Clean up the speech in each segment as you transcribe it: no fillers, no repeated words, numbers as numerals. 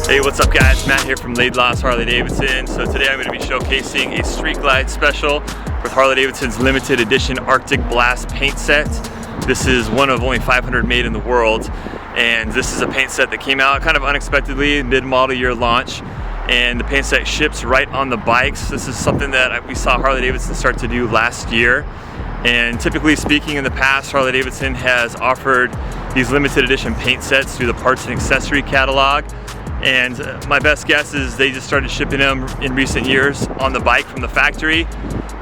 Hey, what's up guys? Matt here from Laidlaw Harley-Davidson. So today I'm going to be showcasing a Street Glide special with Harley-Davidson's limited edition Arctic Blast paint set. This is one of only 500 made in the world, and this is a paint set that came out kind of unexpectedly, mid-model year launch, and the paint set ships right on the bikes. This is something that we saw Harley-Davidson start to do last year. And typically speaking, in the past, Harley-Davidson has offered these limited edition paint sets through the parts and accessory catalog. And my best guess is they just started shipping them in recent years on the bike from the factory,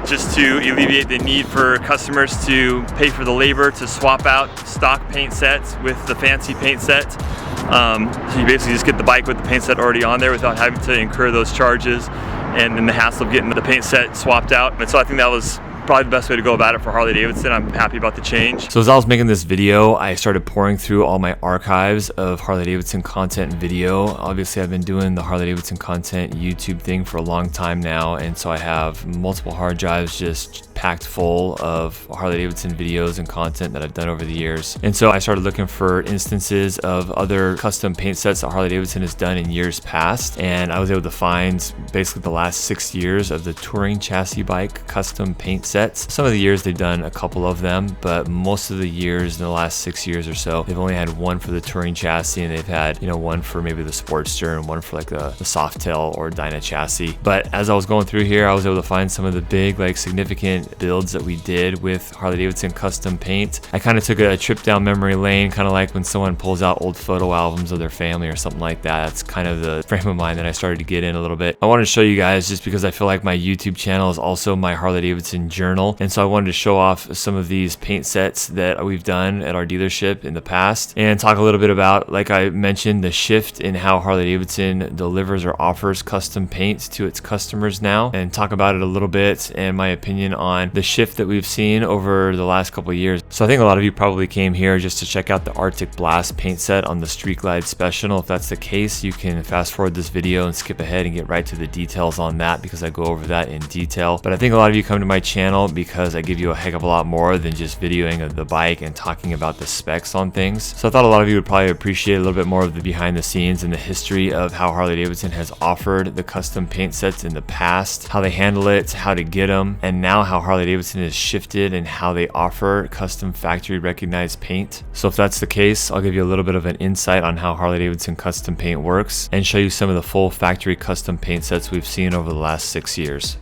just to alleviate the need for customers to pay for the labor to swap out stock paint sets with the fancy paint set. So you basically just get the bike with the paint set already on there without having to incur those charges and then the hassle of getting the paint set swapped out. And so I think that was probably the best way to go about it for Harley-Davidson. I'm happy about the change. So as I was making this video, I started pouring through all my archives of Harley-Davidson content and video. Obviously, I've been doing the Harley-Davidson content YouTube thing for a long time now, and so I have multiple hard drives just packed full of Harley-Davidson videos and content that I've done over the years. And so I started looking for instances of other custom paint sets that Harley-Davidson has done in years past, and I was able to find basically the last 6 years of the touring chassis bike custom paint sets. Some of the years they've done a couple of them, but most of the years in the last 6 years or so, they've only had one for the touring chassis, and they've had, one for maybe the Sportster and one for like the Softail or Dyna chassis. But as I was going through here, I was able to find some of the big, significant builds that we did with Harley-Davidson custom paint. I kind of took a trip down memory lane, kind of like when someone pulls out old photo albums of their family or something like that. That's kind of the frame of mind that I started to get in a little bit. I wanted to show you guys just because I feel like my YouTube channel is also my Harley-Davidson journal. And so I wanted to show off some of these paint sets that we've done at our dealership in the past and talk a little bit about, like I mentioned, the shift in how Harley-Davidson delivers or offers custom paint to its customers now, and talk about it a little bit and my opinion on the shift that we've seen over the last couple of years. So I think a lot of you probably came here just to check out the Arctic Blast paint set on the Street Glide special. If that's the case, you can fast forward this video and skip ahead and get right to the details on that, because I go over that in detail. But I think a lot of you come to my channel because I give you a heck of a lot more than just videoing of the bike and talking about the specs on things. So I thought a lot of you would probably appreciate a little bit more of the behind the scenes and the history of how Harley-Davidson has offered the custom paint sets in the past, how they handle it, how to get them, and now how Harley-Davidson has shifted and how they offer custom factory recognized paint. So if that's the case, I'll give you a little bit of an insight on how Harley-Davidson custom paint works and show you some of the full factory custom paint sets we've seen over the last 6 years.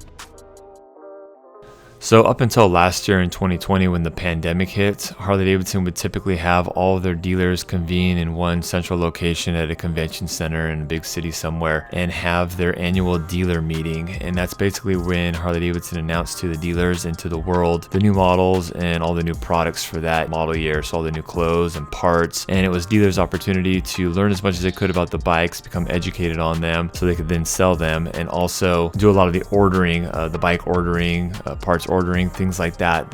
So up until last year in 2020, when the pandemic hit, Harley-Davidson would typically have all of their dealers convene in one central location at a convention center in a big city somewhere and have their annual dealer meeting. And that's basically when Harley-Davidson announced to the dealers and to the world the new models and all the new products for that model year. So all the new clothes and parts. And it was dealers' opportunity to learn as much as they could about the bikes, become educated on them so they could then sell them, and also do a lot of the ordering, the bike ordering, parts ordering, things like that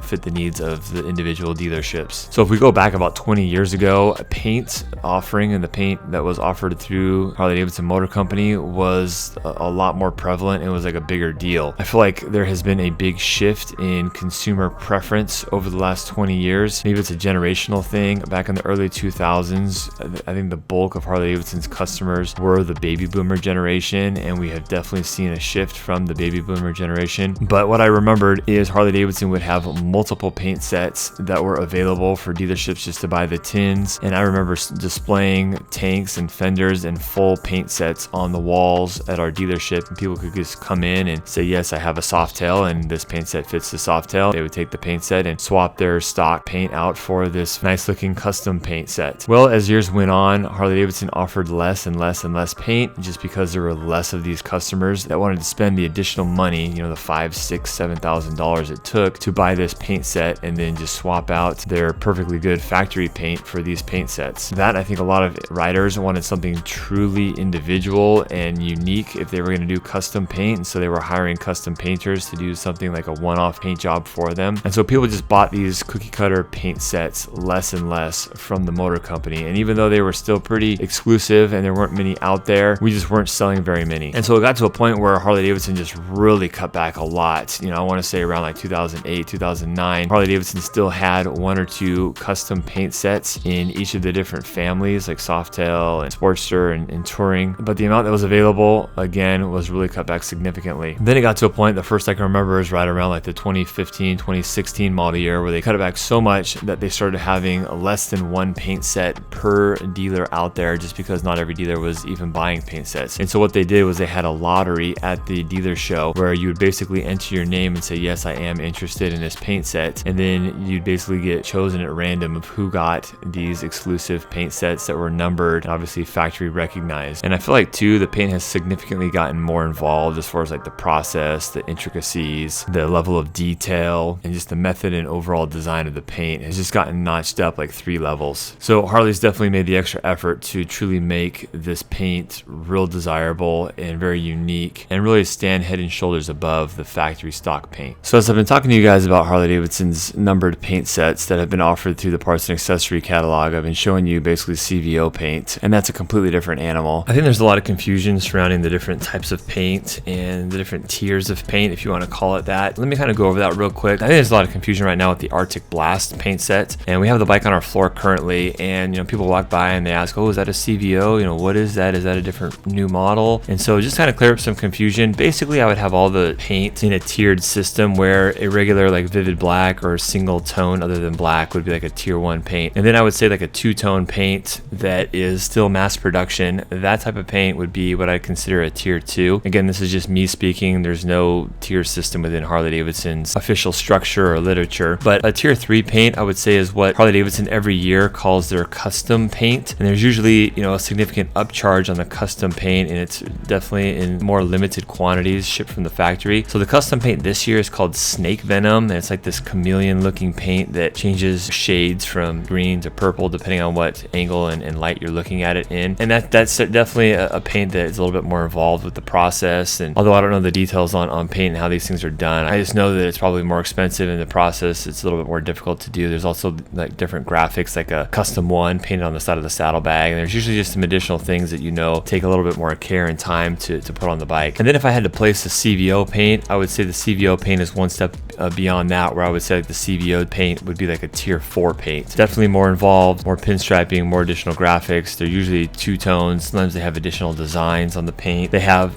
fit the needs of the individual dealerships. So if we go back about 20 years ago, a paint offering and the paint that was offered through Harley-Davidson Motor Company was a lot more prevalent. It was like a bigger deal. I feel like there has been a big shift in consumer preference over the last 20 years. Maybe it's a generational thing. Back in the early 2000s, I think the bulk of Harley-Davidson's customers were the baby boomer generation, and we have definitely seen a shift from the baby boomer generation. But what I remembered is Harley-Davidson would have multiple paint sets that were available for dealerships just to buy the tins. And I remember displaying tanks and fenders and full paint sets on the walls at our dealership, and people could just come in and say, yes, I have a Softail and this paint set fits the Softail. They would take the paint set and swap their stock paint out for this nice looking custom paint set. Well, as years went on, Harley-Davidson offered less and less and less paint, just because there were less of these customers that wanted to spend the additional money, the $5,000, $6,000, $20,000 it took to buy this paint set and then just swap out their perfectly good factory paint for these paint sets. That, I think a lot of riders wanted something truly individual and unique if they were going to do custom paint, and so they were hiring custom painters to do something like a one-off paint job for them. And so people just bought these cookie cutter paint sets less and less from the motor company. And even though they were still pretty exclusive and there weren't many out there, we just weren't selling very many. And so it got to a point where Harley-Davidson just really cut back a lot. You know, I want to say around like 2008, 2009, Harley-Davidson still had one or two custom paint sets in each of the different families like Softail and Sportster and Touring. But the amount that was available, again, was really cut back significantly. Then it got to a point, the first I can remember is right around like the 2015, 2016 model year, where they cut it back so much that they started having less than one paint set per dealer out there, just because not every dealer was even buying paint sets. And so what they did was they had a lottery at the dealer show where you would basically enter your name and say, yes, I am interested in this paint set. And then you'd basically get chosen at random of who got these exclusive paint sets that were numbered, obviously factory recognized. And I feel like too, the paint has significantly gotten more involved as far as like the process, the intricacies, the level of detail, and just the method and overall design of the paint has just gotten notched up like 3 levels. So Harley's definitely made the extra effort to truly make this paint real desirable and very unique, and really stand head and shoulders above the factory stock paint. So as I've been talking to you guys about Harley-Davidson's numbered paint sets that have been offered through the parts and accessory catalog, I've been showing you basically CVO paint, and that's a completely different animal. I think there's a lot of confusion surrounding the different types of paint and the different tiers of paint, if you want to call it that. Let me kind of go over that real quick. I think there's a lot of confusion right now with the ArcticBlast paint set, and we have the bike on our floor currently, and you know, people walk by and they ask, oh, is that a CVO? You know, what is that? Is that a different new model? And so just kind of clear up some confusion. Basically, I would have all the paint in a tiered system where a regular like vivid black or a single tone other than black would be like a tier 1 paint. And then I would say like a 2-tone paint that is still mass production. That type of paint would be what I consider a tier 2. Again, this is just me speaking. There's no tier system within Harley-Davidson's official structure or literature. But a tier 3 paint, I would say, is what Harley-Davidson every year calls their custom paint. And there's usually, you know, a significant upcharge on the custom paint, and it's definitely in more limited quantities shipped from the factory. So the custom paint this year is called Snake Venom, and it's like this chameleon looking paint that changes shades from green to purple depending on what angle and light you're looking at it in. And that's definitely a paint that is a little bit more involved with the process. And although I don't know the details on paint and how these things are done, I just know that it's probably more expensive in the process. It's a little bit more difficult to do. There's also like different graphics, like a custom one painted on the side of the saddlebag, and there's usually just some additional things that, you know, take a little bit more care and time to put on the bike. And then if I had to place a CVO paint, I would say the CVO paint is one step beyond that, where I would say like the CVO paint would be like a tier 4 paint. Definitely more involved, more pinstriping, more additional graphics. They're usually 2 tones. Sometimes they have additional designs on the paint. They have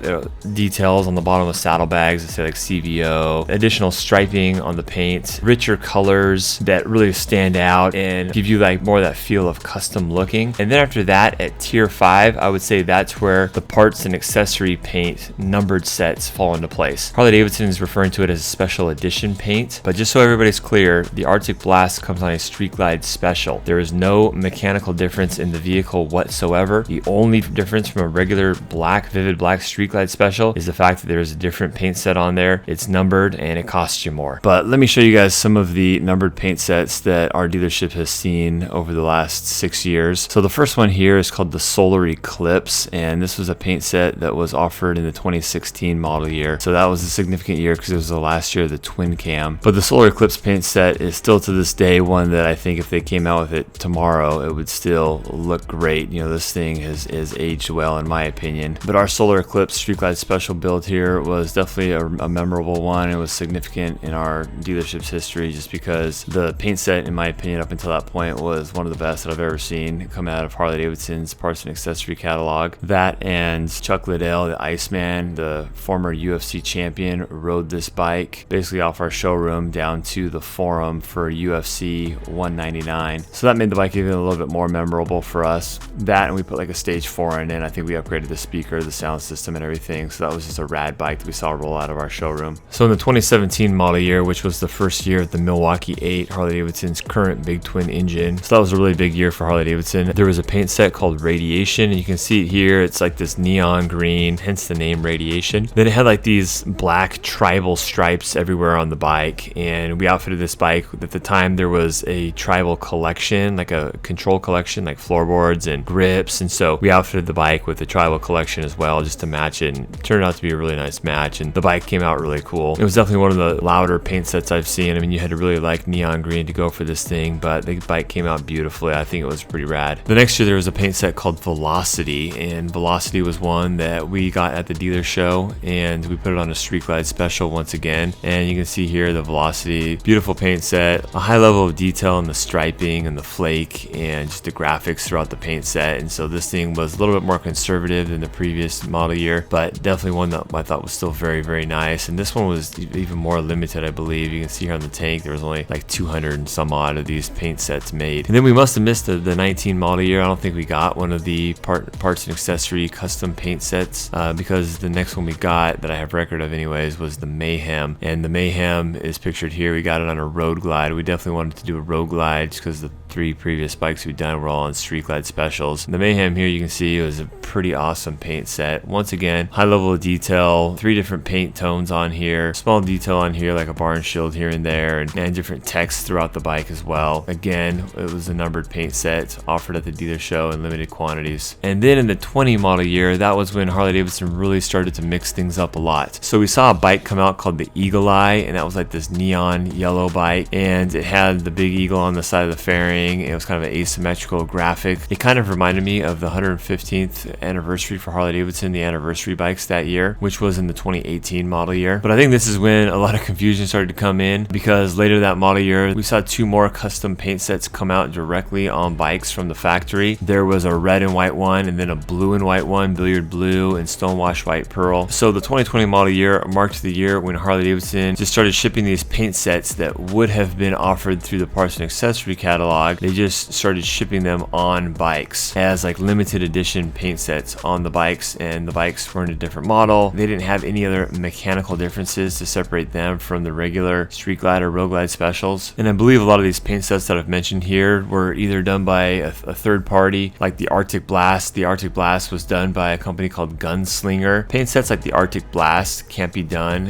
details on the bottom of saddlebags that say like CVO, additional striping on the paint, richer colors that really stand out and give you like more of that feel of custom looking. And then after that, at tier 5, I would say that's where the parts and accessory paint numbered sets fall into place. Harley-Davidson is referring to it as a special edition paint, but just so everybody's clear, the ArcticBlast comes on a Street Glide special. There is no mechanical difference in the vehicle whatsoever. The only difference from a regular black, vivid black Street Glide special is the fact that there is a different paint set on there. It's numbered and it costs you more. But let me show you guys some of the numbered paint sets that our dealership has seen over the last 6 years. So the first one here is called the Solar Eclipse, and this was a paint set that was offered in the 2016 model year. So that was a significant year because it was the last year of the twin cam. But the Solar Eclipse paint set is still to this day one that I think if they came out with it tomorrow, it would still look great. You know, this thing has aged well in my opinion. But our Solar Eclipse Street Glide special build here was definitely a memorable one. It was significant in our dealership's history just because the paint set, in my opinion, up until that point was one of the best that I've ever seen coming out of Harley-Davidson's parts and accessory catalog. That and Chuck Liddell, the Iceman, the former UFC champion, rode this bike basically off our showroom down to the forum for UFC 199. So that made the bike even a little bit more memorable for us. That, and we put like a stage 4 in it. I think we upgraded the speaker, the sound system, and everything. So that was just a rad bike that we saw roll out of our showroom. So in the 2017 model year, which was the first year of the Milwaukee 8, Harley-Davidson's current big twin engine, so that was a really big year for Harley-Davidson. There was a paint set called Radiation, and you can see it here. It's like this neon green, hence the name Radiation. Then it had like these black tribal stripes everywhere on the bike, and we outfitted this bike. At the time there was a tribal collection, like a control collection, like floorboards and grips, and so we outfitted the bike with the tribal collection as well, just to match it, and it turned out to be a really nice match, and the bike came out really cool. It was definitely one of the louder paint sets I've seen. I mean, you had to really like neon green to go for this thing, but the bike came out beautifully. I think it was pretty rad. The next year there was a paint set called Velocity, and Velocity was one that we got at the dealer show, and we put it on a Street Glide special once again. And you can see here the Velocity, beautiful paint set, a high level of detail in the striping and the flake and just the graphics throughout the paint set. And so this thing was a little bit more conservative than the previous model year, but definitely one that I thought was still very, very nice. And this one was even more limited, I believe. You can see here on the tank there was only like 200 and some odd of these paint sets made. And then we must have missed the 19 model year. I don't think we got one of the parts and accessory custom paint sets because the next one we got that I have record of anyways was the Mayhem, and the Mayhem is pictured here. We got it on a road glide. We definitely wanted to do a road glide just because the 3 previous bikes we've done were all on Street Glide specials. The Mayhem here you can see was a pretty awesome paint set. Once again, high level of detail, 3 different paint tones on here, small detail on here like a barn shield here and there, and different text throughout the bike as well. Again, it was a numbered paint set offered at the dealer show in limited quantities. And then in the 20 model year, that was when Harley-Davidson really started to mix things up a lot. So we saw a bike come out called the Eagle Eye, and that was like this neon yellow bike, and it had the big eagle on the side of the fairing. It was kind of an asymmetrical graphic. It kind of reminded me of the 115th anniversary for Harley-Davidson, the anniversary bikes that year, which was in the 2018 model year. But I think this is when a lot of confusion started to come in, because later that model year we saw 2 more custom paint sets come out directly on bikes from the factory. There was a red and white one, and then a blue and white one, billiard blue and stonewash white pearl. So the 2020 model year marked the year when Harley-Davidson just started shipping these paint sets that would have been offered through the parts and accessory catalog. They just started shipping them on bikes as like limited edition paint sets on the bikes, and the bikes were in a different model. They didn't have any other mechanical differences to separate them from the regular Street Glide or Road Glide specials. And I believe a lot of these paint sets that I've mentioned here were either done by a third party, like the ArcticBlast. The ArcticBlast was done by a company called Gunslinger. Paint sets like the ArcticBlast can't be done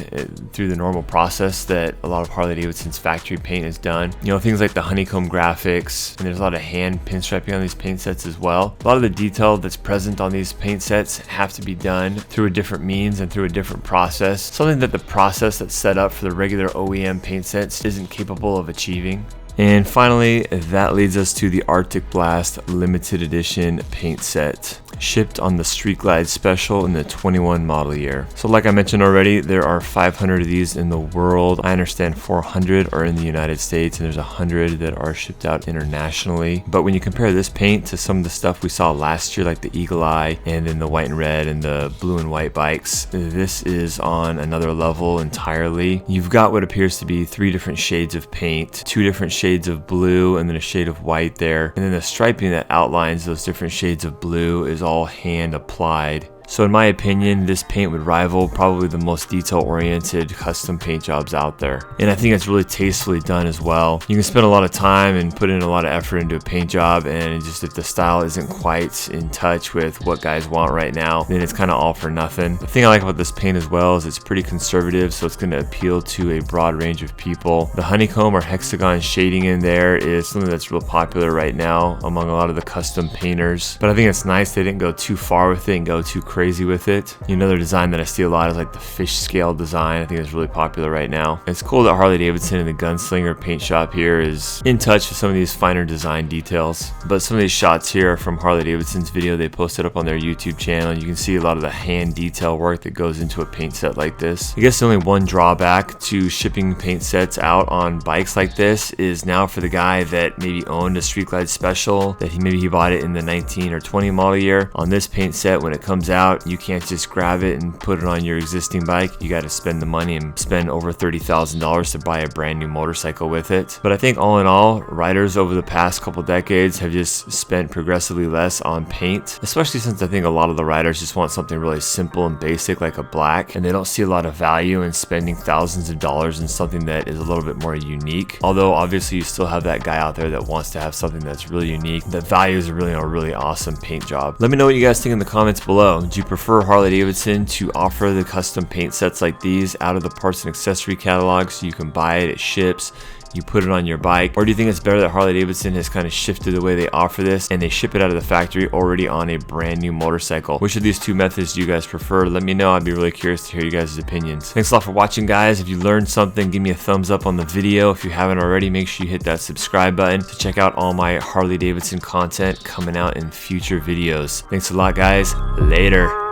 through the normal process that a lot of Harley-Davidson's factory paint is done. You know, things like the honeycomb graphics, and there's a lot of hand pinstriping on these paint sets as well. A lot of the detail that's present on these paint sets have to be done through a different means and through a different process, something that the process that's set up for the regular OEM paint sets isn't capable of achieving. And finally, that leads us to the ArcticBlast limited edition paint set, shipped on the Street Glide special in the 21 model year. So like I mentioned already, there are 500 of these in the world. I understand 400 are in the United States, and there's 100 that are shipped out internationally. But when you compare this paint to some of the stuff we saw last year, like the Eagle Eye and then the white and red and the blue and white bikes, this is on another level entirely. You've got what appears to be 3 different shades of paint, 2 different shades of blue, and then a shade of white there, and then the striping that outlines those different shades of blue is all hand applied. So in my opinion, this paint would rival probably the most detail-oriented custom paint jobs out there. And I think it's really tastefully done as well. You can spend a lot of time and put in a lot of effort into a paint job, and just if the style isn't quite in touch with what guys want right now, then it's kind of all for nothing. The thing I like about this paint as well is it's pretty conservative, so it's going to appeal to a broad range of people. The honeycomb or hexagon shading in there is something that's real popular right now among a lot of the custom painters. But I think it's nice they didn't go too far with it and go too crazy with it. Another design that I see a lot is like the fish scale design. I think it's really popular right now. It's cool that Harley-Davidson and the Gunslinger paint shop here is in touch with some of these finer design details. But some of these shots here are from Harley-Davidson's video they posted up on their YouTube channel. You can see a lot of the hand detail work that goes into a paint set like this. I guess the only one drawback to shipping paint sets out on bikes like this is now for the guy that maybe owned a Street Glide special, that maybe he bought it in the 19 or 20 model year. On this paint set, when it comes out, you can't just grab it and put it on your existing bike. You got to spend the money and spend over $30,000 to buy a brand new motorcycle with it. But I think all in all, riders over the past couple decades have just spent progressively less on paint, especially since I think a lot of the riders just want something really simple and basic like a black, and they don't see a lot of value in spending thousands of dollars in something that is a little bit more unique. Although obviously you still have that guy out there that wants to have something that's really unique, that values a really awesome paint job. Let me know what you guys think in the comments below. Do you prefer Harley-Davidson to offer the custom paint sets like these out of the parts and accessory catalog so you can buy it, it ships, you put it on your bike? Or do you think it's better that Harley-Davidson has kind of shifted the way they offer this and they ship it out of the factory already on a brand new motorcycle? Which of these two methods do you guys prefer? Let me know. I'd be really curious to hear you guys' opinions. Thanks a lot for watching, guys. If you learned something, give me a thumbs up on the video. If you haven't already, make sure you hit that subscribe button to check out all my Harley-Davidson content coming out in future videos. Thanks a lot, guys. Later.